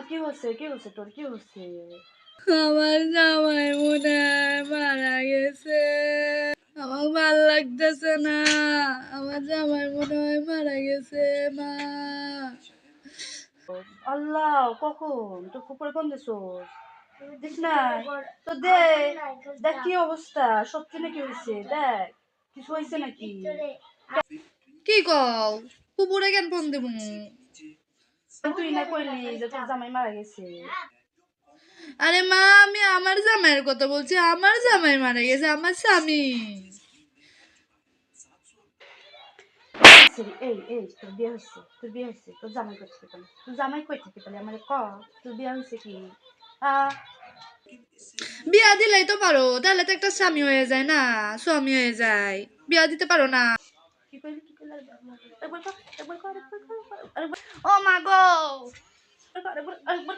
কি হচ্ছে কি হচ্ছে তোর কি হচ্ছে? আমার জামাই মনে হয় মারা গেছে। আমার ভাল লাগতেছে না, আমার জামাই মনে হয় মারা গেছে মা। আল্লাহ, কখন তোর কুকুরে ফোন দিছো? দেখ নাই তো দেখ, দেখ কি অবস্থা, সত্যি নাকি হয়েছে? দেখ কিছু হয়েছে নাকি? কি কও, কুকুরে কেন ফোন দিব? তুই না কইলি যে তোর জামাই মারা গেছে? আরে মা, আমি আমার জামাইয়ের কথা বলছি, আমার জামাই মারা গেছে, আমার স্বামী। এই এই তোর বিয়ে হয়েছে? তোর বিয়ে হয়েছে? তোর জামাই কই থেকে পেলি? তোর জামাই কই থেকে পেলি আমার ক? তোর বিয়ে হয়েছে কি? বিয়া দিলেই তো পারো, তাহলে তো একটা স্বামী হয়ে যায় না, স্বামী হয়ে যায়। বিয়া দিতে পারো না? কি কইলি কি কইলি? একবার কর একবার কর একবার কর ও মা গো। একবার